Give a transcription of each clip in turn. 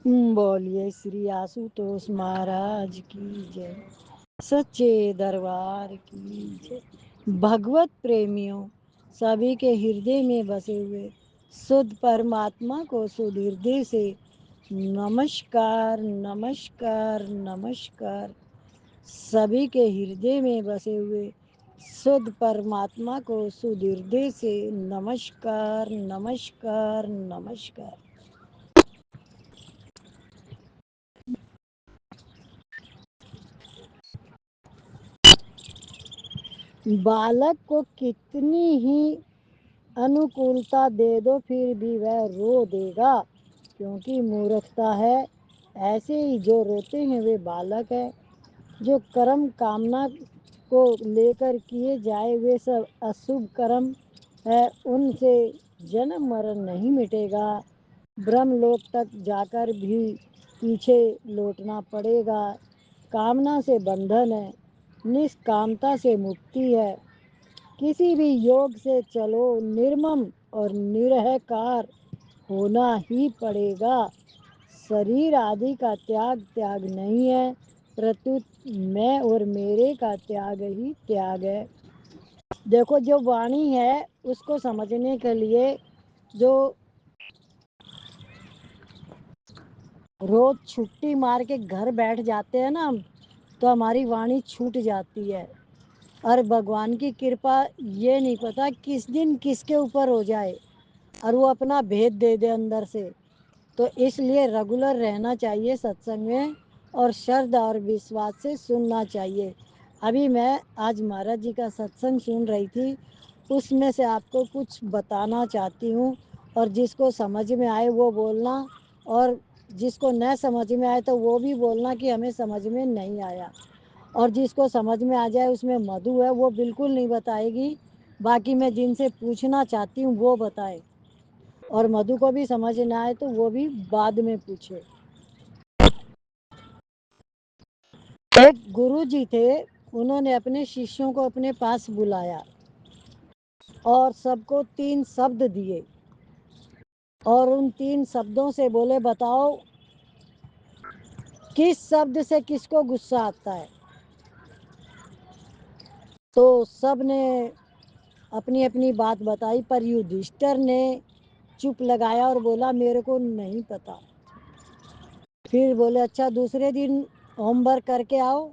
बोलिए श्री आशुतोष महाराज की जय, सच्चे दरबार की जय। भगवत प्रेमियों, सभी के हृदय में बसे हुए शुद्ध परमात्मा को शुद्ध हृदय से नमस्कार नमस्कार नमस्कार। सभी के हृदय में बसे हुए शुद्ध परमात्मा को शुद्ध हृदय से नमस्कार नमस्कार नमस्कार। बालक को कितनी ही अनुकूलता दे दो फिर भी वह रो देगा, क्योंकि मूर्खता है। ऐसे ही जो रोते हैं वे बालक है। जो कर्म कामना को लेकर किए जाए वे सब अशुभ कर्म है, उनसे जन्म मरण नहीं मिटेगा। ब्रह्मलोक तक जाकर भी पीछे लौटना पड़ेगा। कामना से बंधन है, निष्कामता से मुक्ति है। किसी भी योग से चलो, निर्मम और निरहकार होना ही पड़ेगा। शरीर आदि का त्याग नहीं है, प्रत्युत मैं और मेरे का त्याग ही त्याग है। देखो, जो वाणी है उसको समझने के लिए जो रोज छुट्टी मार के घर बैठ जाते हैं ना हम, तो हमारी वाणी छूट जाती है। और भगवान की कृपा ये नहीं पता किस दिन किसके ऊपर हो जाए और वो अपना भेद दे दे अंदर से। तो इसलिए रेगुलर रहना चाहिए सत्संग में और श्रद्धा और विश्वास से सुनना चाहिए। अभी मैं आज महाराज जी का सत्संग सुन रही थी, उसमें से आपको कुछ बताना चाहती हूँ। और जिसको समझ में आए वो बोलना, और जिसको न समझ में आए तो वो भी बोलना कि हमें समझ में नहीं आया। और जिसको समझ में आ जाए, उसमें मधु है, वो बिल्कुल नहीं बताएगी। बाकी मैं जिनसे पूछना चाहती हूँ वो बताए, और मधु को भी समझ ना आए तो वो भी बाद में पूछे। एक गुरु जी थे, उन्होंने अपने शिष्यों को अपने पास बुलाया और सबको 3 शब्द दिए, और उन 3 शब्दों से बोले बताओ किस शब्द से किसको गुस्सा आता है। तो सब ने अपनी अपनी बात बताई, पर युधिष्ठिर ने चुप लगाया और बोला मेरे को नहीं पता। फिर बोले अच्छा दूसरे दिन होमवर्क करके आओ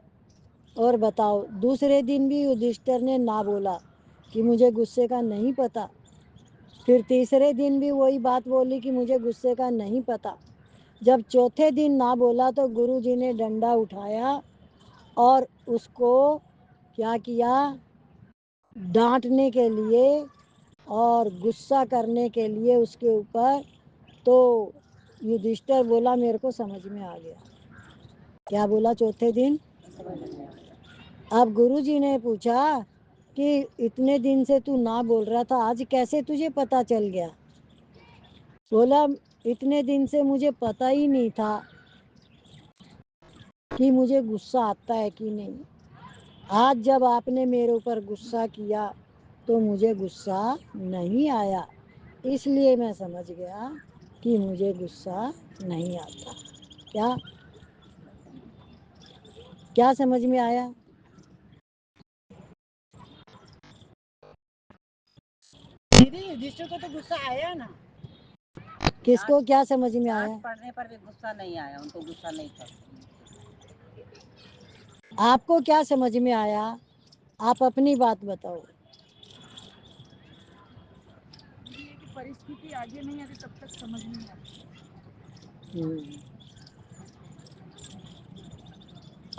और बताओ। दूसरे दिन भी युधिष्ठिर ने ना बोला कि मुझे गुस्से का नहीं पता। फिर तीसरे दिन भी वही बात बोली कि मुझे गुस्से का नहीं पता। जब चौथे दिन ना बोला तो गुरु जी ने डंडा उठाया और उसको क्या किया, डांटने के लिए और गुस्सा करने के लिए उसके ऊपर। तो युधिष्ठिर बोला मेरे को समझ में आ गया। क्या बोला चौथे दिन? अब गुरुजी ने पूछा कि इतने दिन से तू ना बोल रहा था, आज कैसे तुझे पता चल गया? बोला इतने दिन से मुझे पता ही नहीं था कि मुझे गुस्सा आता है कि नहीं। आज जब आपने मेरे ऊपर गुस्सा किया तो मुझे गुस्सा नहीं आया, इसलिए मैं समझ गया कि मुझे गुस्सा नहीं आता। क्या क्या समझ में आया? दीदी युधिष्ठिर को तो गुस्सा आया ना। किसको क्या समझ में आया? पढ़ने पर भी गुस्सा नहीं आया, उनको गुस्सा नहीं था। आपको क्या समझ में आया? आप अपनी बात बताओ। परिस्थिति आगे नहीं आती तब तक समझ नहीं आती।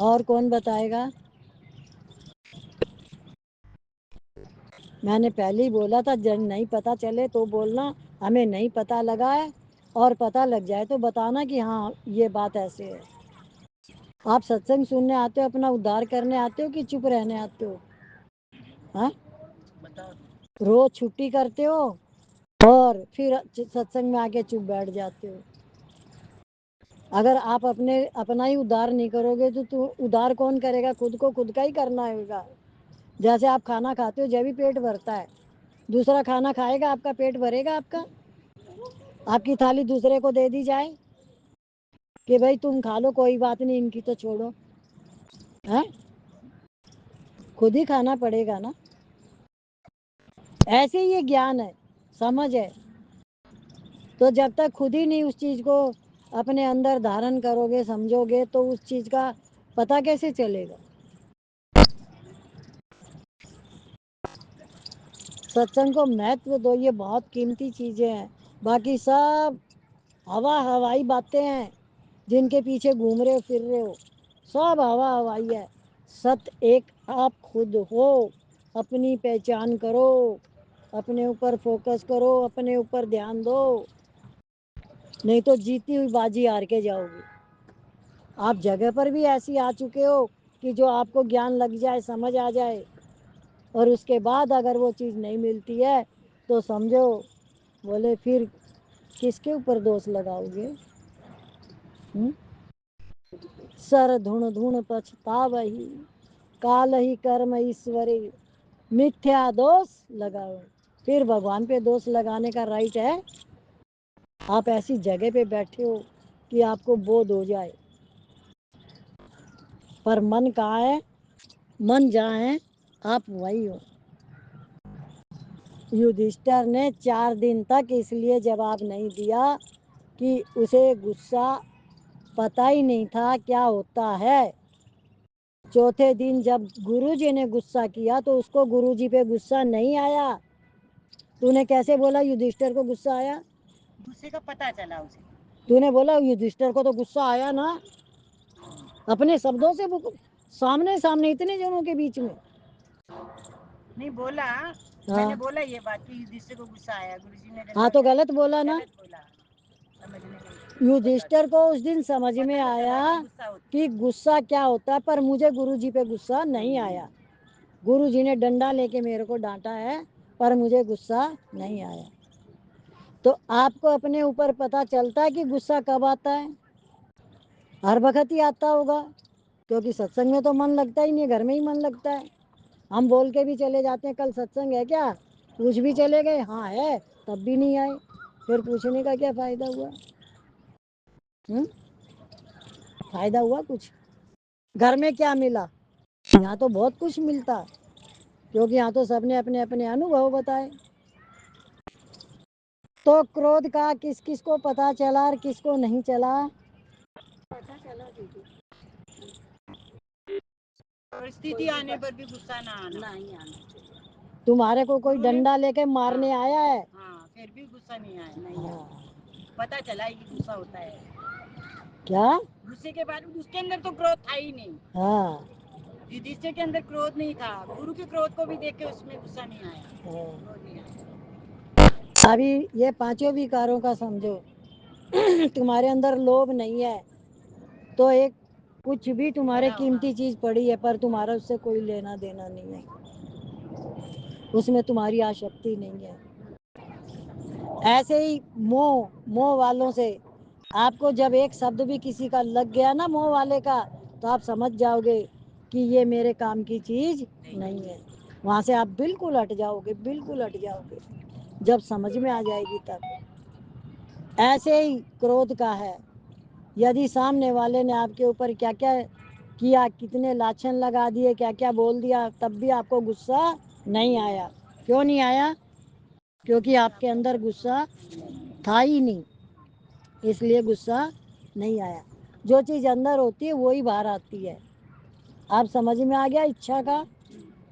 और कौन बताएगा? मैंने पहले ही बोला था जब नहीं पता चले तो बोलना हमें नहीं पता लगा है, और पता लग जाए तो बताना कि हाँ ये बात ऐसे है। आप सत्संग सुनने आते हो, अपना उद्धार करने आते हो कि चुप रहने आते हो? हाँ, रोज छुट्टी करते हो और फिर सत्संग में आके चुप बैठ जाते हो। अगर आप अपना ही उद्धार नहीं करोगे तो उद्धार कौन करेगा? खुद को खुद का ही करना होगा। जैसे आप खाना खाते हो जब भी पेट भरता है, दूसरा खाना खाएगा आपका पेट भरेगा? आपका आपकी थाली दूसरे को दे दी जाए کہ بھائی تم کھا لو کوئی بات نہیں، ان کی تو چھوڑو، ہاں خود ہی کھانا پڑے گا نا. ایسے ہی یہ گیان ہے، سمجھ ہے. تو جب تک خود ہی نہیں اس چیز کو اپنے اندر دھارن کرو گے، سمجھو گے، تو اس چیز کا پتہ کیسے چلے گا. ستسنگ کو مہتو دو، یہ بہت قیمتی چیزیں ہیں. باقی سب ہوائی باتیں ہیں جن کے پیچھے گھوم رہے پھر رہے ہو، سب ہوائی ہے. ست ایک آپ خود ہو، اپنی پہچان کرو، اپنے اوپر فوکس کرو، اپنے اوپر دھیان دو، نہیں تو جیتی ہوئی بازی ہار کے جاؤ گی. آپ جگہ پر بھی ایسی آ چکے ہو کہ جو آپ کو گیان لگ جائے، سمجھ آ جائے، اور اس کے بعد اگر وہ چیز نہیں ملتی ہے تو سمجھو بولے پھر کس کے اوپر دوش لگاؤ گے. سر دھن دھن پچھتاوہی، کال ہی کرم ایشوری، متھیا دوش لگاؤ. پھر بھگوان پہ دوش لگانے کا رائٹ ہے؟ آپ ایسی جگہ پہ بیٹھے ہو کہ آپ کو بودھ ہو جائے، پر من کہاں ہے؟ من جہاں ہے آپ وہی ہو. یدھشٹر نے 4 دن تک اس لیے جواب نہیں دیا کہ اسے غصہ پتہ ہی نہیں تھا کیا ہوتا ہے. چوتھے دن جب گرو جی نے غصہ کیا تو اس کو گرو جی پہ غصہ نہیں آیا. تو نے کیسے بولا یدھشٹر کو غصہ آیا؟ غصے کا پتہ چلا اسے. تو نے بولا یدھشٹر کو تو غصہ آیا نا، اپنے شبدوں سے، سامنے اتنے جنوں کے بیچ میں نہیں بولا. میں نے بولا یہ بات کہ یدھشٹر کو غصہ آیا، گرو جی نے. ہاں تو غلط بولا نا. یدھشٹر کو اس دن سمجھ میں آیا کہ غصہ کیا ہوتا ہے، پر مجھے گرو جی پہ غصہ نہیں آیا. گرو جی نے ڈنڈا لے کے میرے کو ڈانٹا ہے پر مجھے غصہ نہیں آیا. تو آپ کو اپنے اوپر پتہ چلتا ہے کہ غصہ کب آتا ہے؟ ہر وقت ہی آتا ہوگا، کیونکہ ستسنگ میں تو من لگتا ہی نہیں، گھر میں ہی من لگتا ہے. ہم بول کے بھی چلے جاتے ہیں کل ستسنگ ہے کیا، پوچھ بھی چلے گئے ہاں ہے، تب بھی نہیں آئے، پھر پوچھنے کا کیا فائدہ ہوا؟ فائدہ ہوا کچھ؟ گھر میں کیا ملا؟ یہاں تو بہت کچھ ملتا، کیونکہ یہاں تو سب نے اپنے اپنے انوبھو بتائے. تو کرودھ کا کس کس کو پتا چلا اور کس کو نہیں چلا؟ پتا چلا دیدی. پرستھتی آنے پر بھی غصہ نہ آنا. نہیں آنا چاہیے. تمہارے کو کوئی ڈنڈا لے کے مارنے آیا ہے، ہاں پھر بھی غصہ نہیں آیا. نہیں آیا، پتا چلا کہ غصہ ہوتا ہے. کیا غصے کے بعد اس کے اندر تو کرودھ تھا ہی نہیں. ہاں یدھشٹر کے اندر کرودھ نہیں تھا، گرو کے کرودھ کو بھی دیکھ کے اس میں غصہ نہیں آیا. ابھی یہ پانچوں وکاروں کا سمجھو، تمہارے اندر لوبھ نہیں ہے تو ایک کچھ بھی تمہارے قیمتی چیز پڑی ہے پر تمہارا اس سے کوئی لینا دینا نہیں ہے، اس میں تمہاری آسکتی نہیں ہے. ایسے ہی موہ والوں سے آپ کو جب ایک شبد بھی کسی کا لگ گیا نا موہ والے کا، تو آپ سمجھ جاؤ گے کہ یہ میرے کام کی چیز نہیں ہے. وہاں سے آپ بالکل ہٹ جاؤ گے، بالکل ہٹ جاؤ گے، جب سمجھ میں آ جائے گی تب. ایسے ہی کرودھ کا ہے، یدی سامنے والے نے آپ کے اوپر کیا کیا کیا، کتنے لاچھن لگا دیے، کیا کیا بول دیا، تب بھی آپ کو غصہ نہیں آیا. کیوں نہیں آیا؟ کیونکہ آپ کے اندر غصہ تھا ہی نہیں، اس لیے غصہ نہیں آیا. جو چیز اندر ہوتی ہے وہی باہر آتی ہے. آپ سمجھ میں آ گیا اچھا کا؟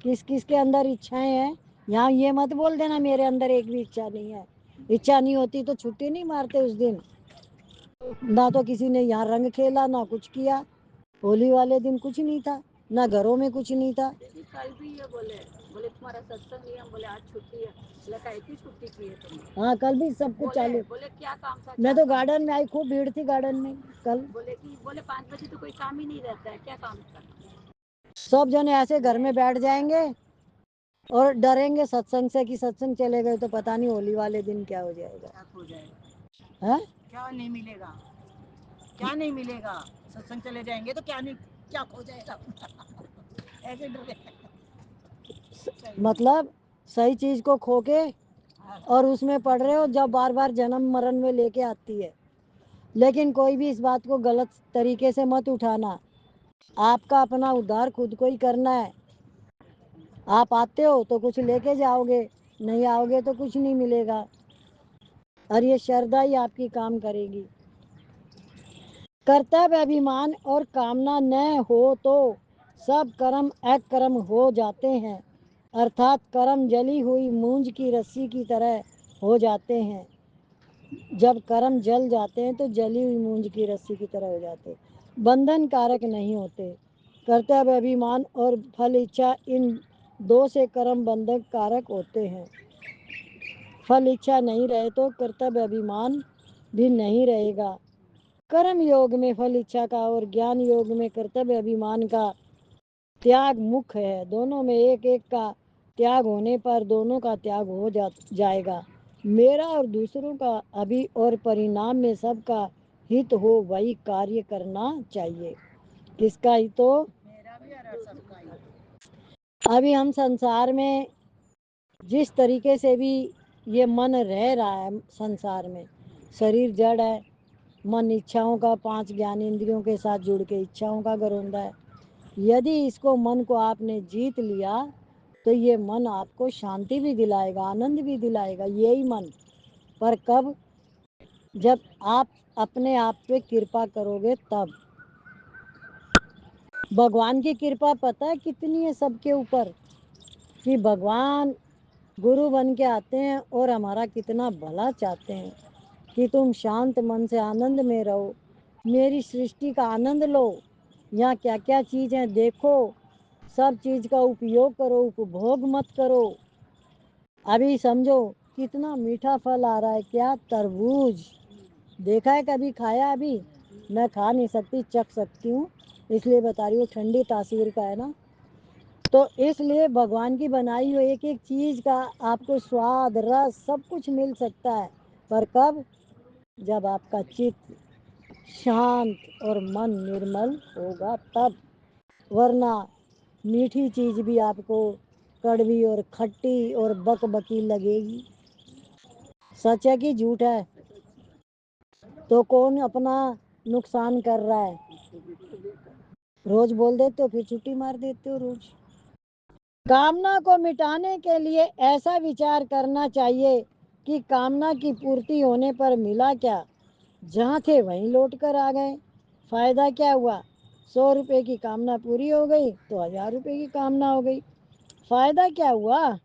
کس کس کے اندر اچھائیں ہیں؟ یہاں یہ مت بول دینا میرے اندر ایک بھی اچھا نہیں ہے. اچھا نہیں ہوتی تو چھٹی نہیں مارتے اس دن. نہ تو کسی نے یہاں رنگ کھیلا، نہ کچھ کیا. ہولی والے دن کچھ نہیں تھا، نہ گھروں میں کچھ نہیں تھا. کل بھی یہ بولے تمہارا ستسنگ نہیں ہے، بولے آج چھٹی ہے. کی چھٹی کی ہے تم نے؟ ہاں کل بھی سب کچھ چالو. بولے کیا کام تھا؟ میں تو گارڈن میں آئی، خوب بھیڑ تھی گارڈن میں کل. بولے 5 بجے تو کوئی کام ہی نہیں رہتا ہے، کیا کام تھا؟ سب جنے ایسے گھر میں بیٹھ جائیں گے اور ڈریں گے ستسنگ سے کہ ستسنگ چلے گئے تو پتہ نہیں ہولی والے دن کیا ہو جائے گا. کیا نہیں ملے گا؟ کیا نہیں ملے گا؟ ستسنگ چلے جائیں گے تو کیا نہیں، کیا کھو جائے گا؟ ایسے ڈرے. مطلب صحیح چیز کو کھو کے اور اس میں پڑ رہے ہو، جب بار بار جنم مرن میں لے کے آتی ہے. लेकिन कोई भी इस बात को गलत तरीके से मत उठाना। आपका अपना उद्धार खुद को ही करना है। आप आते हो तो कुछ लेके जाओगे, नहीं आओगे तो कुछ नहीं मिलेगा, और ये श्रद्धा ही आपकी काम करेगी। कर्तव्य, अभिमान और कामना न हो तो सब कर्म अकर्म हो जाते हैं, अर्थात कर्म जली हुई मूंज की रस्सी की तरह हो जाते हैं। जब कर्म जल जाते हैं तो जली हुई मूंज की रस्सी की तरह हो जाते हैं, बंधन कारक नहीं होते। कर्तव्य, अभिमान और फल इच्छा, इन दो से कर्म बंधन कारक होते हैं। फल इच्छा नहीं रहे तो कर्तव्य अभिमान भी नहीं रहेगा। कर्म योग में फल इच्छा का और ज्ञान योग में कर्तव्य अभिमान का त्याग मुख्य है। दोनों में एक एक का त्याग होने पर दोनों का त्याग हो जाएगा। मेरा और दूसरों का अभी और परिणाम में सबका हित हो वही कार्य करना चाहिए। किसका हित हो? मेरा भी और सबका हित। अभी हम संसार में जिस तरीके से भी ये मन रह रहा है, संसार में शरीर जड़ है, मन इच्छाओं का, 5 ज्ञान इंद्रियों के साथ जुड़ के इच्छाओं का घरौंदा है। यदि इसको, मन को आपने जीत लिया तो ये मन आपको शांति भी दिलाएगा, आनंद भी दिलाएगा, यही मन। पर कब? जब आप अपने आप पे कृपा करोगे तब। भगवान की कृपा पता है कितनी है सबके ऊपर, कि भगवान गुरु बन के आते हैं और हमारा कितना भला चाहते हैं कि तुम शांत मन से आनंद में रहो, मेरी सृष्टि का आनंद लो, यहाँ क्या क्या चीज़ है देखो, सब चीज़ का उपयोग करो, उपभोग मत करो। अभी समझो कितना मीठा फल आ रहा है, क्या? तरबूज। देखा है कभी? खाया? अभी मैं खा नहीं सकती, चख सकती हूँ, इसलिए बता रही हूँ, ठंडी तासीर का है ना। तो इसलिए भगवान की बनाई हुई एक एक चीज़ का आपको स्वाद, रस सब कुछ मिल सकता है, पर कब? जब आपका चित्त शांत और मन निर्मल होगा तब। वरना मीठी चीज़ भी आपको कड़वी और खट्टी और बकबकी लगेगी। सच है कि झूठ है? तो कौन अपना नुकसान कर रहा है? रोज बोल देते हो, फिर छुट्टी मार देते हो रोज। कामना को मिटाने के लिए ऐसा विचार करना चाहिए कि कामना की पूर्ति होने पर मिला क्या? जहाँ थे वहीं लौट कर आ गए। फायदा क्या हुआ? 100 रुपये की कामना पूरी हो गई तो 1000 रुपये की कामना हो गई। फायदा क्या हुआ?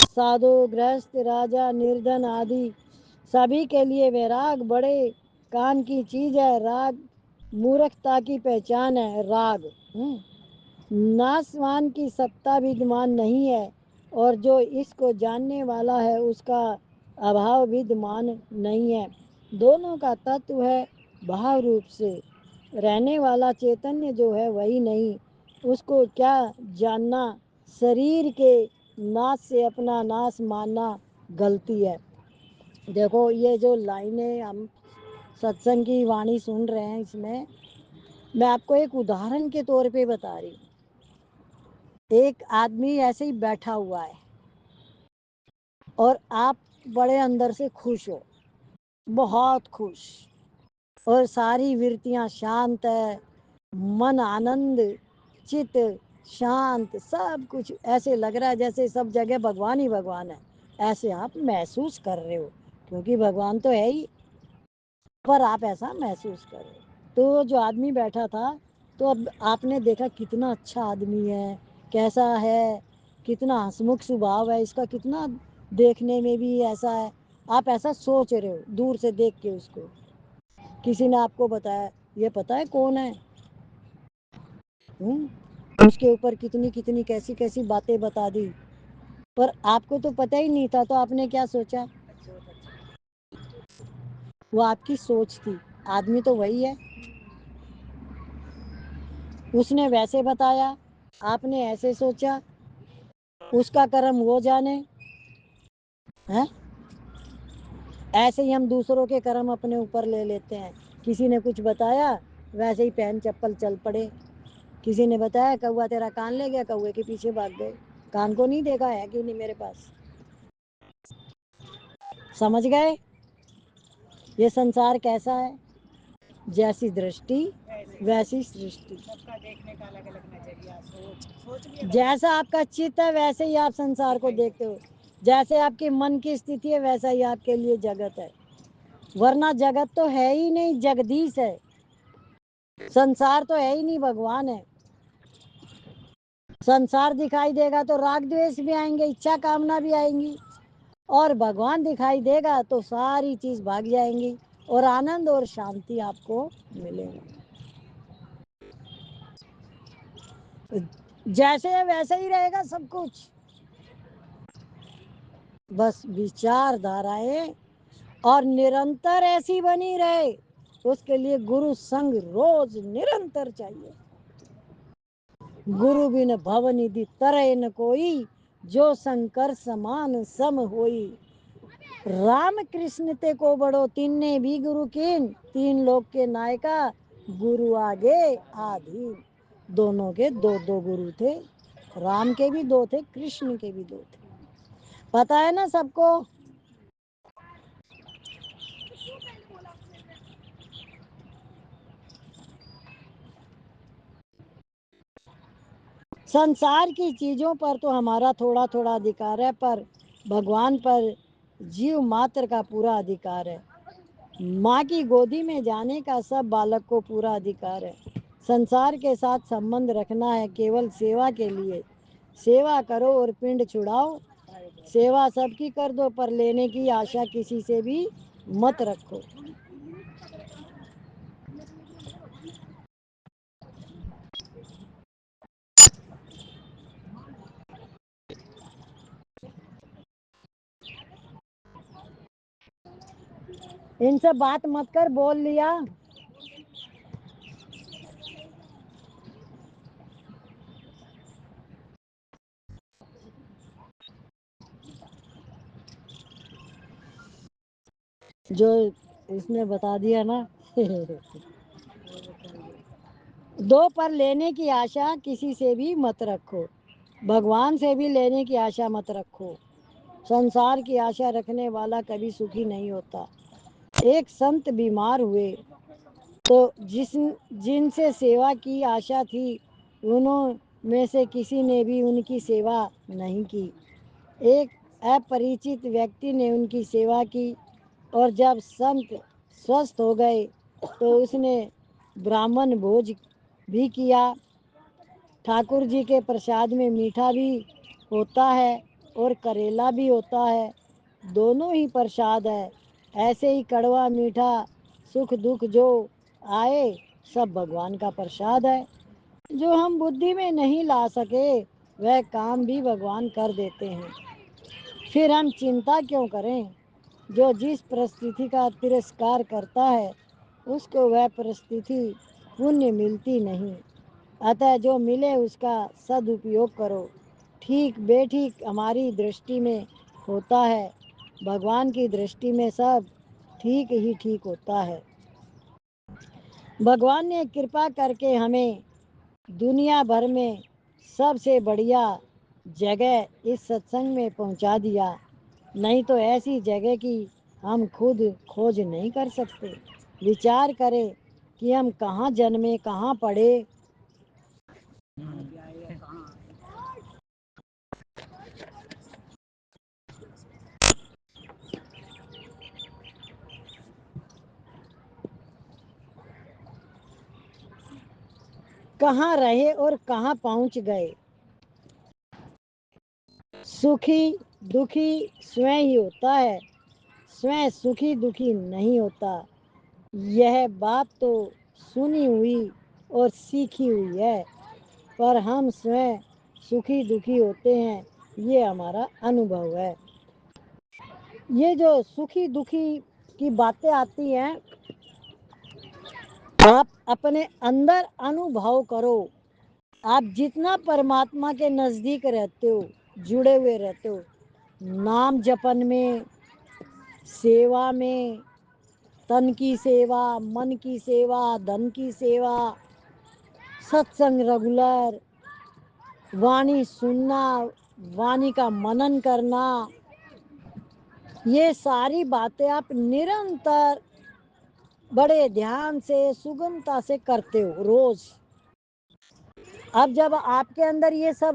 साधु, गृहस्थ, राजा, निर्धन आदि सभी के लिए वैराग बड़े काम की चीज है। राग मूर्खता की पहचान है। राग नासवान की सत्ता विद्यमान नहीं है, और जो इसको जानने वाला है उसका अभाव विद्यमान नहीं है। दोनों का तत्व है भाव रूप से रहने वाला चैतन्य जो है वही नहीं, उसको क्या जानना? शरीर के नाश से अपना नाश मानना गलती है। देखो ये जो लाइनें हम सत्संग की वाणी सुन रहे हैं, इसमें मैं आपको एक उदाहरण के तौर पे बता रही हूँ। एक आदमी ऐसे ही बैठा हुआ है और आप बड़े अंदर से खुश हो, बहुत खुश, और सारी वृत्तियां शांत है, मन आनंद, चित्त शांत, सब कुछ ऐसे लग रहा है जैसे सब जगह भगवान ही भगवान है, ऐसे आप महसूस कर रहे हो, क्योंकि भगवान तो है ही, पर आप ऐसा महसूस कर रहे हो। तो जो आदमी बैठा था, तो अब आपने देखा कितना अच्छा आदमी है, कैसा है, कितना हंसमुख स्वभाव है इसका, कितना देखने में भी ऐसा है, आप ऐसा सोच रहे हो दूर से देख के उसको। किसी ने आपको बताया, ये पता है कौन है? उसके ऊपर कितनी कितनी कैसी कैसी बातें बता दी, पर आपको तो पता ही नहीं था, तो आपने क्या सोचा? वो आपकी सोच थी, आदमी तो वही है। उसने वैसे बताया, आपने ऐसे सोचा, उसका कर्म वो जाने। हैं? ऐसे ही हम दूसरों के कर्म अपने ऊपर ले लेते हैं। किसी ने कुछ बताया, वैसे ही पहन चप्पल चल पड़े। किसी ने बताया कौवा तेरा कान ले गया, कौवे के पीछे भाग गए। कान को नहीं देखा है कि नहीं मेरे पास। समझ गए ये संसार कैसा है? जैसी दृष्टि वैसी सृष्टि। जैसा आपका चित्त है वैसे ही आप संसार को देखते हो, जैसे आपके मन की स्थिति है वैसा ही आपके लिए जगत है, वरना जगत तो है ही नहीं, जगदीश है। संसार तो है ही नहीं, भगवान है। संसार दिखाई देगा तो राग द्वेष भी आएंगे, इच्छा कामना भी आएंगी, और भगवान दिखाई देगा तो सारी चीज भाग जाएंगी और आनंद और शांति आपको मिलेगा। जैसे है वैसे ही रहेगा सब कुछ, बस विचारधाराएं और निरंतर ऐसी बनी रहे, उसके लिए गुरु संग रोज निरंतर चाहिए। गुरु बिन भवनिधि तरह न कोई, जो शंकर समान सम होई। राम कृष्ण ते को बड़ो तीन भी गुरु कीन, तीन लोग के नायका गुरु आगे आधीन। दोनों के दो दो गुरु थे, राम के भी दो थे, कृष्ण के भी दो थे। पता है ना सबको। संसार की चीजों पर तो हमारा थोड़ा थोड़ा अधिकार है, पर भगवान पर जीव मात्र का पूरा अधिकार है। माँ की गोदी में जाने का सब बालक को पूरा अधिकार है। संसार के साथ संबंध रखना है केवल सेवा के लिए। सेवा करो और पिंड छुड़ाओ। सेवा सबकी कर दो, पर लेने की आशा किसी से भी मत रखो। इनसे बात मत कर, बोल लिया। जो इसने बता दिया ना। दो, पर लेने की आशा किसी से भी मत रखो। भगवान से भी लेने की आशा मत रखो। संसार की आशा रखने वाला कभी सुखी नहीं होता। एक संत बीमार हुए तो जिनसे सेवा की आशा थी, उन्हों में से किसी ने भी उनकी सेवा नहीं की। एक अपरिचित व्यक्ति ने उनकी सेवा की, और जब संत स्वस्थ हो गए तो उसने ब्राह्मण भोज भी किया। ठाकुर जी के प्रसाद में मीठा भी होता है और करेला भी होता है, दोनों ही प्रसाद है। ऐसे ही कड़वा मीठा सुख दुख जो आए सब भगवान का प्रसाद है। जो हम बुद्धि में नहीं ला सके वह काम भी भगवान कर देते हैं। फिर हम चिंता क्यों करें। जो जिस परिस्थिति का तिरस्कार करता है उसको वह परिस्थिति पुण्य मिलती नहीं। अतः जो मिले उसका सदुपयोग करो। ठीक बेठीक हमारी दृष्टि में होता है, भगवान की दृष्टि में सब ठीक ही ठीक होता है। भगवान ने कृपा करके हमें दुनिया भर में सबसे बढ़िया जगह इस सत्संग में पहुंचा दिया। नहीं तो ऐसी जगह की हम खुद खोज नहीं कर सकते। विचार करें कि हम कहाँ जन्मे, कहाँ पढ़े। कहाँ रहे और कहाँ पहुंच गए। सुखी दुखी स्वयं ही होता है, स्वयं सुखी दुखी नहीं होता। यह बात तो सुनी हुई और सीखी हुई है, पर हम स्वयं सुखी दुखी होते हैं, ये हमारा अनुभव है। ये जो सुखी दुखी की बातें आती हैं, आप अपने अंदर अनुभव करो। आप जितना परमात्मा के नजदीक रहते हो, जुड़े हुए रहते हो, नाम जपन में, सेवा में, तन की सेवा, मन की सेवा, धन की सेवा, सत्संग रेगुलर, वाणी सुनना, वाणी का मनन करना, ये सारी बातें आप निरंतर بڑے دھیان سے سگمتا سے کرتے ہو روز. اب جب آپ کے اندر یہ سب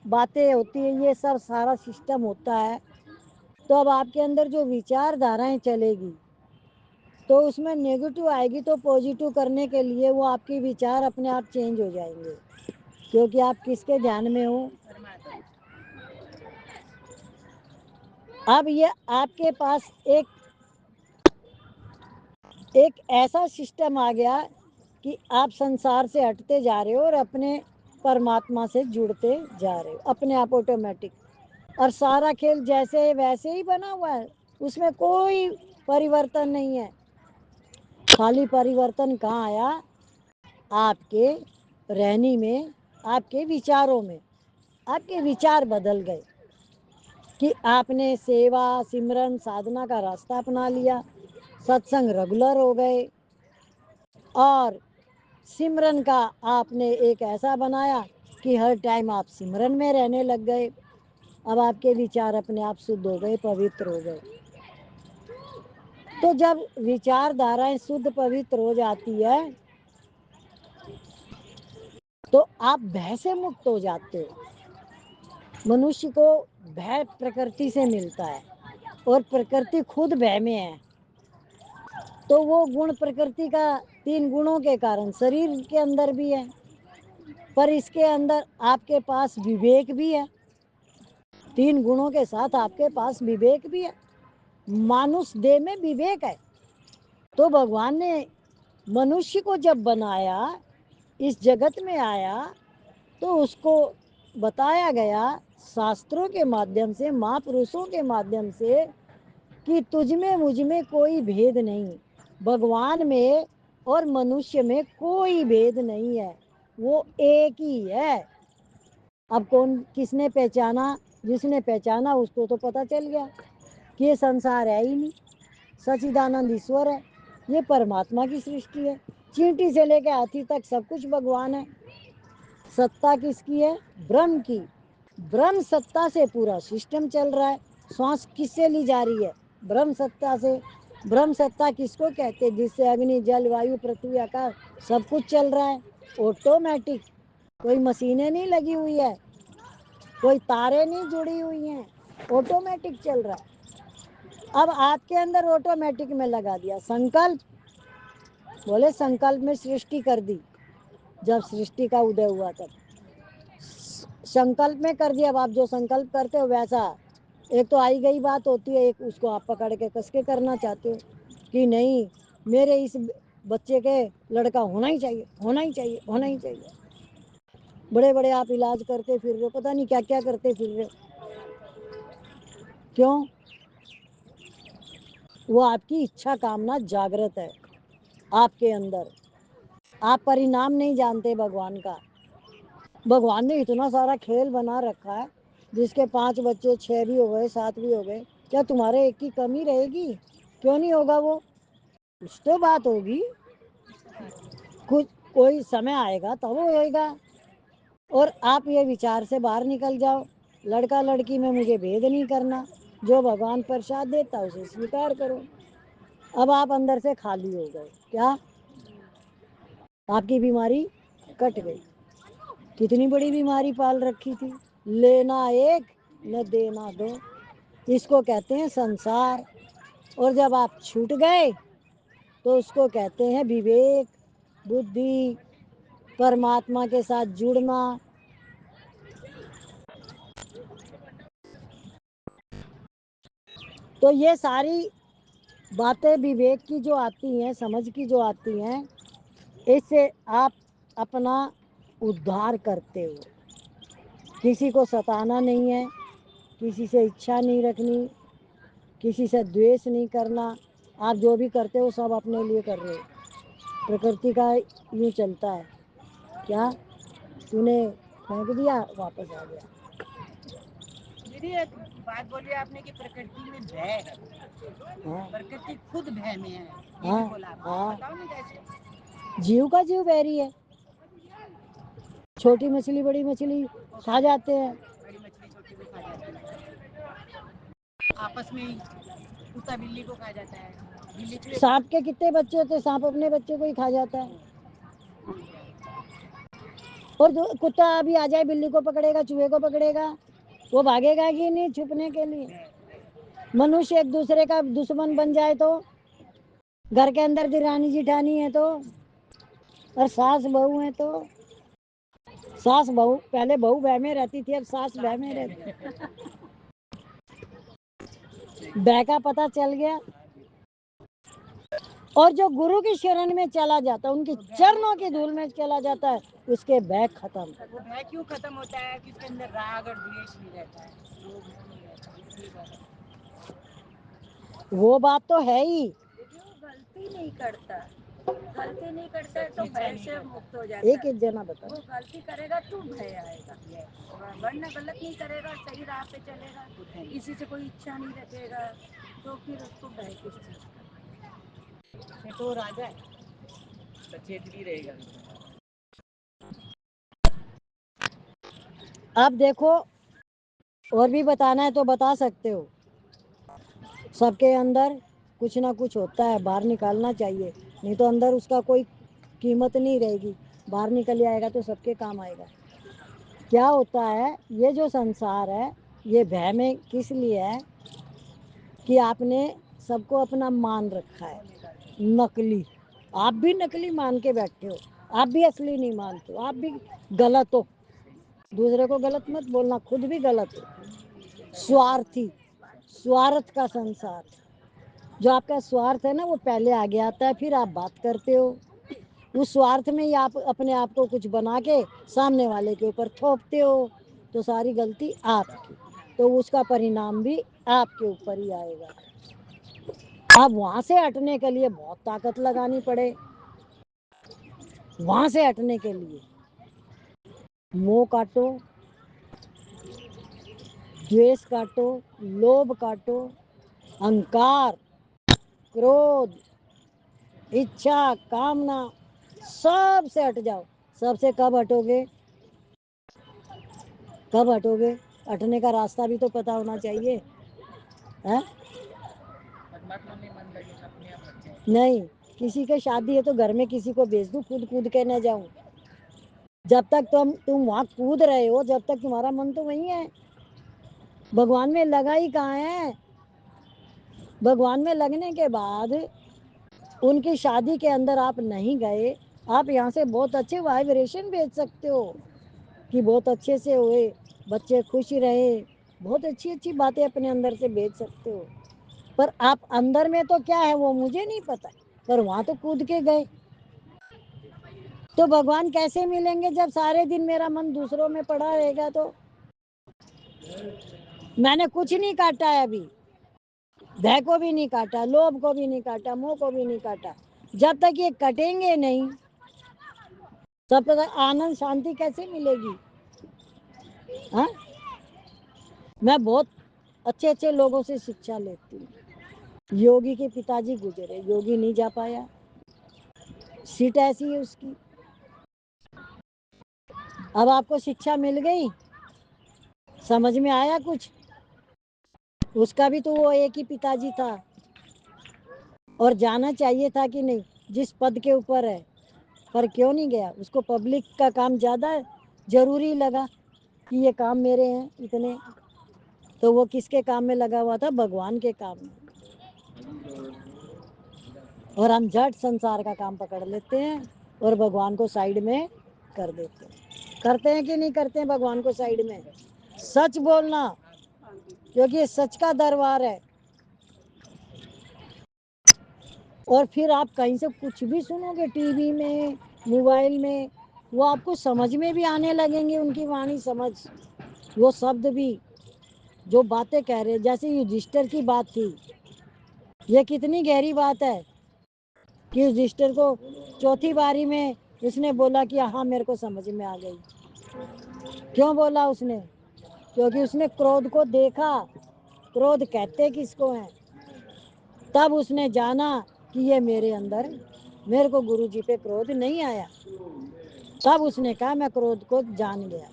باتیں ہوتی ہیں, یہ سب سارا سسٹم ہوتا ہے, تو اب آپ کے اندر جو وچار دھارائیں چلے گی تو اس میں نیگیٹو آئے گی, تو پازیٹو کرنے کے لیے وہ آپ کی وچار اپنے آپ چینج ہو جائیں گے, کیونکہ آپ کس کے دھیان میں ہو. اب یہ آپ کے پاس ایک ایسا سسٹم آ گیا کہ آپ سنسار سے ہٹتے جا رہے ہو اور اپنے پرماتما سے جڑتے جا رہے ہو اپنے آپ آٹومیٹک. اور سارا کھیل جیسے ویسے ہی بنا ہوا ہے, اس میں کوئی پریورتن نہیں ہے. خالی پریورتن کہاں آیا؟ آپ کے رہنی میں, آپ کے وچاروں میں. آپ کے وچار بدل گئے کہ آپ نے سیوا سمرن سادھنا کا راستہ اپنا لیا, ستسنگ ریگولر ہو گئے, اور سمرن کا آپ نے ایک ایسا بنایا کہ ہر ٹائم آپ سمرن میں رہنے لگ گئے. اب آپ کے وچار اپنے آپ شدھ ہو گئے, پوتر ہو گئے. تو جب وچار دھارائیں شدھ پوتر ہو جاتی ہے تو آپ بھے سے مکت ہو جاتے ہو. منوشی کو بھے پرکرتی سے ملتا ہے, اور پرکرتی خود بھے میں ہے. تو وہ گن پرکرتی کا 3 گنوں کے کارن شریر کے اندر بھی ہے, پر اس کے اندر آپ کے پاس وویک بھی ہے. 3 گنوں کے ساتھ آپ کے پاس وویک بھی ہے. مانوس دیہ میں وویک ہے. تو بھگوان نے منوشی کو جب بنایا, اس جگت میں آیا, تو اس کو بتایا گیا شاستروں کے مادھیم سے, مہا پروشوں کے مادھیم سے, کہ تجھ میں مجھ میں کوئی بھید نہیں. بھگوان میں اور منوشیہ میں کوئی بھید نہیں ہے, وہ ایک ہی ہے. اب کون کس نے پہچانا؟ جس نے پہچانا اس کو تو پتا چل گیا کہ یہ سنسار ہے ہی نہیں, سچیدانند ایشور ہے. یہ پرماتما کی سرشٹی ہے. چینٹی سے لے کے ہاتھی تک سب کچھ بھگوان ہے. ستا کس کی ہے؟ برہم کی. برہم ستا سے پورا سسٹم چل رہا ہے. سانس کس سے لی جا رہی ہے؟ برہم ستا سے. برہم ستا کس کو کہتے ہیں؟ جس سے اگنی جل وایو پرتھوی آکاش سب کچھ چل رہا ہے آٹومیٹک. کوئی مشینیں نہیں لگی ہوئی ہے, کوئی تاریں نہیں جڑی ہوئی ہیں, آٹومیٹک چل رہا ہے. اب آپ کے اندر آٹومیٹک میں لگا دیا سنکلپ, بولے سنکلپ میں سرشٹی کر دی. جب سرشٹی کا ادے ہوا تب سنکلپ میں کر دیا. اب آپ جو سنکلپ کرتے ہو ویسا, ایک تو آئی گئی بات ہوتی ہے, ایک اس کو آپ پکڑ کے کس کے کرنا چاہتے ہو کہ نہیں میرے اس بچے کے لڑکا ہونا ہی چاہیے, ہونا ہی چاہیے, ہونا ہی چاہیے. بڑے بڑے آپ علاج کرتے پھر رہے ہو, پتہ نہیں کیا کیا کرتے پھر رہے ہو. کیوں؟ وہ آپ کی اچھا کامنا جاگرت ہے آپ کے اندر. آپ پرینام نہیں جانتے بھگوان کا. بھگوان نے اتنا سارا کھیل بنا رکھا ہے, جس کے 5 بچے 6 بھی ہو گئے 7 بھی ہو گئے, کیا تمہارے ایک کی کمی رہے گی؟ کیوں نہیں ہوگا؟ وہ کچھ تو بات ہوگی, کچھ کوئی سمے آئے گا تب وہ ہوئے گا. اور آپ یہ وچار سے باہر نکل جاؤ, لڑکا لڑکی میں مجھے بھید نہیں کرنا, جو بھگوان پرساد دیتا اسے سویکار کرو. اب آپ اندر سے خالی ہو گئے. کیا آپ کی بیماری کٹ گئی؟ کتنی بڑی بیماری پال رکھی تھی, لینا ایک نہ دینا دو, اس کو کہتے ہیں سنسار. اور جب آپ چھوٹ گئے تو اس کو کہتے ہیں وویک, بدھی, پرماتما کے ساتھ جڑنا. تو یہ ساری باتیں وویک کی جو آتی ہیں, سمجھ کی جو آتی ہیں, اس سے آپ اپنا ادھار کرتے ہو. کسی کو ستانا نہیں ہے, کسی سے اچھا نہیں رکھنی, کسی سے دویش نہیں کرنا. آپ جو بھی کرتے ہو سب اپنے لیے کر رہے ہو. پرکرتی کا یوں چلتا ہے. کیا تو نے پھینک دیا واپس آ گیا؟ دیدی ایک بات بولی آپ نے کہ پرکرتی میں بھے ہے, پرکرتی خود بھے میں ہے, یہ بھی بولا آپ نے, بتاؤ نا کیسے؟ جیو کا جیو بحری ہے. چھوٹی مچھلی بڑی مچھلی کھا جاتے ہیں, بڑی مچھلی چھوٹی کو کھا جاتی ہے, آپس میں ہی کتا بلی کو کھا جاتا ہے. सांप के कितने बच्चे होते, सांप अपने बच्चे को ही खा जाता है। और कुत्ता अभी आ जाए, बिल्ली को पकड़ेगा, चूहे को पकड़ेगा, वो भागेगा कि नहीं छुपने के लिए। मनुष्य एक दूसरे का दुश्मन बन जाए तो, घर के अंदर दिरानी जिठानी है तो, और सास बहू है तो, सास बहू, पहले बहू बह में रहती थी, अब सास बह में रहती। बह का पता चल गया। और जो गुरु की शरण में चला जाता है, उनकी चरणों की धूल में चला जाता है, उसके भय खत्म। वो भय क्यों खत्म होता है? कि उसके अंदर राग और द्वेष नहीं रहता है, लोभ नहीं रहता। वो बात तो है ही। गलती नहीं करता तो भय से मुक्त हो जाता है। एक एक जना बता, वो गलती करेगा तो भय आएगा, वरना गलत नहीं करेगा, सही राह पे चलेगा, किसी से कोई इच्छा नहीं रखेगा, तो फिर उसको भय किस चीज का? तो राजा है, सचेत भी रहेगा। अब देखो, और भी बताना है तो बता सकते हो। सबके अंदर कुछ ना कुछ होता है, बाहर निकालना चाहिए, नहीं तो अंदर उसका कोई कीमत नहीं रहेगी। बाहर निकल आएगा तो सबके काम आएगा। क्या होता है, ये जो संसार है, ये भय में किस लिए है कि आपने सबको अपना मान रखा है, नकली। आप भी नकली मान के बैठे हो, आप भी असली नहीं मानते हो, आप भी गलत हो। दूसरे को गलत मत बोलना, खुद भी गलत हो। स्वार्थी, स्वार्थ का संसार। जो आपका स्वार्थ है ना, वो पहले आगे आता है, फिर आप बात करते हो। उस स्वार्थ में ही आप अपने आप को कुछ बना के सामने वाले के ऊपर थोपते हो, तो सारी गलती आपकी, तो उसका परिणाम भी आपके ऊपर ही आएगा। अब वहां से हटने के लिए बहुत ताकत लगानी पड़े। वहां से हटने के लिए मोह काटो, द्वेष काटो, लोभ काटो, अहंकार, क्रोध, इच्छा, कामना, सब से हट जाओ। सबसे कब हटोगे? कब हटोगे? हटने का रास्ता भी तो पता होना चाहिए, है? नहीं, किसी के शादी है तो घर में किसी को भेज दूं, कूद कूद के न जाऊं। जब तक तुम वहां कूद रहे हो, जब तक तुम्हारा मन तो वही है। भगवान में लगा ही कहाँ है? भगवान में लगने के बाद उनकी शादी के अंदर आप नहीं गए, आप यहाँ से बहुत अच्छे वाइब्रेशन भेज सकते हो कि बहुत अच्छे से हुए, बच्चे खुश रहे, बहुत अच्छी अच्छी बातें अपने अंदर से भेज सकते हो। पर आप अंदर में तो क्या है वो मुझे नहीं पता, पर वहां तो कूद के गए। तो भगवान कैसे मिलेंगे जब सारे दिन मेरा मन दूसरों में पड़ा रहेगा? तो मैंने कुछ नहीं काटा है अभी, भय को भी नहीं काटा, लोभ को भी नहीं काटा, मोह को भी नहीं काटा। जब तक ये कटेंगे नहीं, तब तक आनंद शांति कैसे मिलेगी? हाँ, मैं बहुत अच्छे अच्छे लोगों से शिक्षा लेती हूँ। योगी के पिताजी गुजरे, योगी नहीं जा पाया, सीट ऐसी है उसकी। अब आपको शिक्षा मिल गई, समझ में आया कुछ? उसका भी तो वो एक ही पिताजी था, और जाना चाहिए था कि नहीं? जिस पद के ऊपर है, पर क्यों नहीं गया? उसको पब्लिक का काम ज्यादा जरूरी लगा कि ये काम मेरे हैं इतने, तो वो किसके काम में लगा हुआ था? भगवान के काम में। और हम झट संसार का काम पकड़ लेते हैं और भगवान को साइड में कर देते हैं। करते हैं कि नहीं करते हैं भगवान को साइड में? सच बोलना, क्योंकि ये सच का दरबार है। और फिर आप कहीं से कुछ भी सुनोगे, टीवी में, मोबाइल में, वो आपको समझ में भी आने लगेंगे, उनकी वाणी समझ, वो शब्द भी, जो बातें कह रहे। जैसे युधिष्ठिर की बात थी, ये कितनी गहरी बात है कि युधिष्ठिर को चौथी बारी में उसने बोला कि हाँ मेरे को समझ में आ गई। क्यों बोला उसने? क्योंकि उसने क्रोध को देखा। क्रोध कहते किसको हैं? तब उसने जाना कि ये मेरे अंदर, मेरे को गुरु जी पे क्रोध नहीं आया। तब उसने कहा मैं क्रोध को जान गया।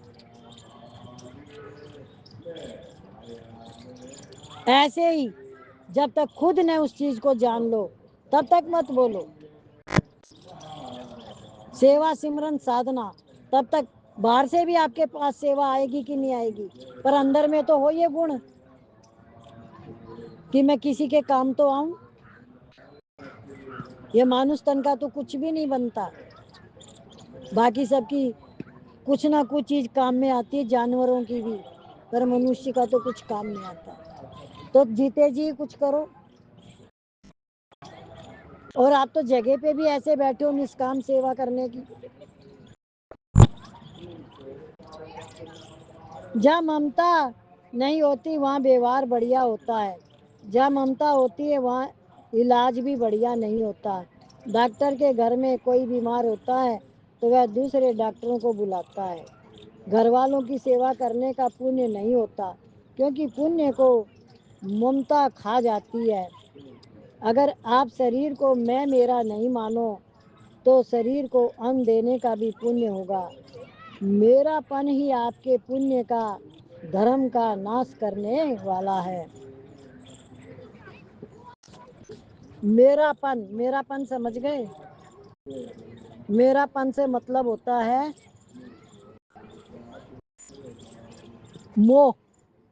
ऐसे ही जब तक खुद ने उस चीज को जान लो, तब तक मत बोलो। सेवा सिमरन साधना, तब तक बाहर से भी आपके पास सेवा आएगी कि नहीं आएगी, पर अंदर में तो हो ये गुण कि मैं किसी के काम तो आऊं। ये मानुष तन का तो कुछ भी नहीं बनता, बाकी सबकी कुछ ना कुछ चीज काम में आती है, जानवरों की भी, पर मनुष्य का तो कुछ काम नहीं आता। तो जीते जी कुछ करो। और आप तो जगह पे भी ऐसे बैठे हो निष्काम सेवा करने की। जहाँ ममता नहीं होती वहाँ व्यवहार बढ़िया होता है, जहाँ ममता होती है वहाँ इलाज भी बढ़िया नहीं होता। डॉक्टर के घर में कोई बीमार होता है तो वह दूसरे डॉक्टरों को बुलाता है। घर वालों की सेवा करने का पुण्य नहीं होता, क्योंकि पुण्य को ममता खा जाती है। अगर आप शरीर को मैं मेरा नहीं मानो तो शरीर को अन्न देने का भी पुण्य होगा। मेरापन ही आपके पुण्य का, धर्म का नाश करने वाला है। मेरापन, मेरापन समझ गए? मेरापन से मतलब होता है मोह,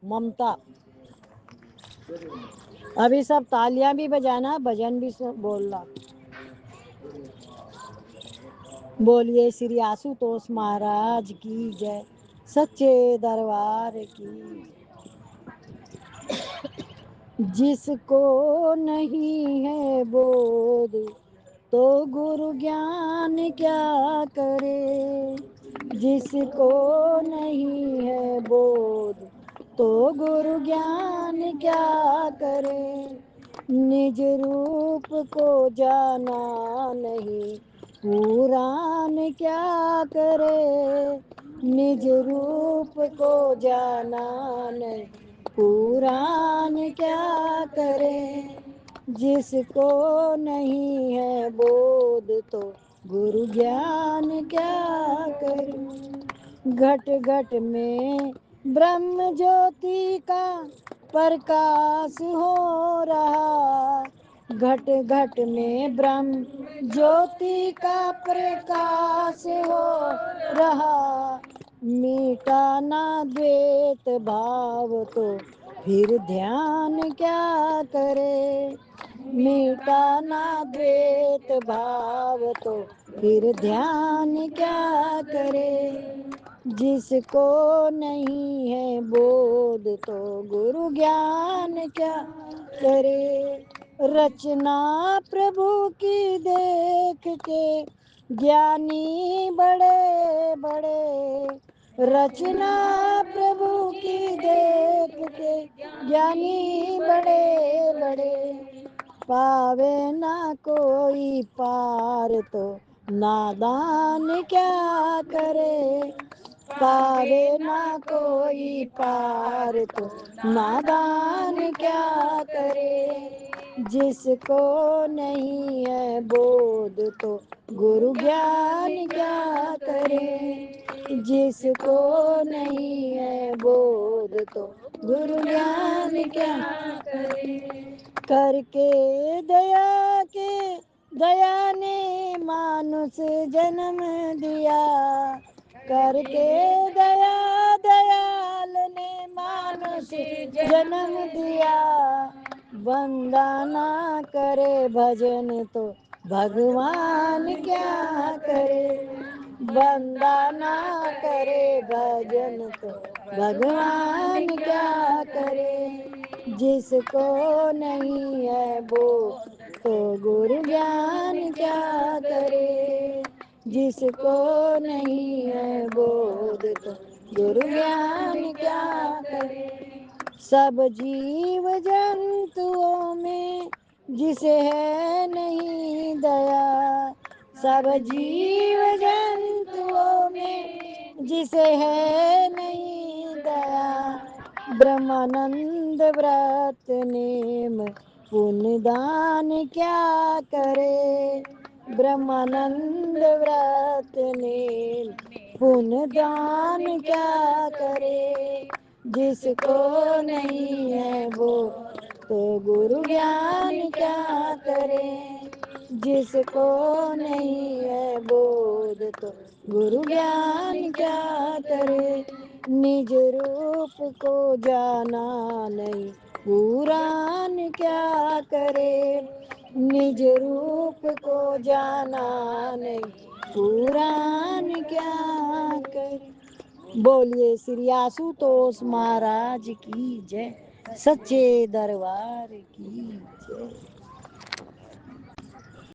ममता। अभी सब तालियां भी बजाना, भजन भी बोलना। बोलिए श्री आशुतोष महाराज की जय, सच्चे दरबार की। जिसको नहीं है बोध तो गुरु ज्ञान क्या करे। जिसको नहीं है बोध तो गुरु ज्ञान क्या करे। निज रूप को जाना नहीं पुराण क्या करे। निज रूप को जाना नहीं पुराण क्या करे। जिसको नहीं है बोध तो गुरु ज्ञान क्या करे। घट घट में ब्रह्म ज्योति का प्रकाश हो रहा। घट घट में ब्रह्म ज्योति का प्रकाश हो रहा। मीठा ना द्वैत भाव तो फिर ध्यान क्या करे। मीठा ना द्वैत भाव तो फिर ध्यान क्या करे। जिसको नहीं है बोध तो गुरु ज्ञान क्या करे। रचना प्रभु की देख के ज्ञानी बड़े बड़े। रचना प्रभु की देख के ज्ञानी बड़े बड़े। पावे ना कोई पार तो नादान क्या करे। पावे ना कोई पार तो नादान क्या करे। जिसको नहीं है बोध तो गुरु ज्ञान क्या करे। जिसको नहीं है बोध तो गुरु ज्ञान क्या करे। करके दया के दया ने मानुष जन्म दिया। करके दया दयाल ने मानुष जन्म दिया। बंदा ना करे भजन तो भगवान क्या करे। बंदा ना करे भजन तो भगवान क्या करे। जिसको नहीं है वो तो गुरु ज्ञान क्या करे। जिसको नहीं है बोध तो गुरु ज्ञान क्या करे। सब जीव जंतुओं में जिसे है नहीं दया। सब जीव जंतुओं में जिसे है नहीं दया। ब्रह्मानंद व्रत नेम पुण्य दान क्या करे। ब्रह्मानंद व्रत नेम पुण्य दान क्या करे। जिसको नहीं है वो तो गुरु ज्ञान क्या करे। جس کو نہیں ہے بودھ تو گرو گیان کیا کرے. نج روپ کو جانا نہیں پوران کیا کرے. نج روپ کو جانا نہیں پوران کیا کرے. بولیے سری آشوتوش مہاراج کی جے. سچے دربار کی جے.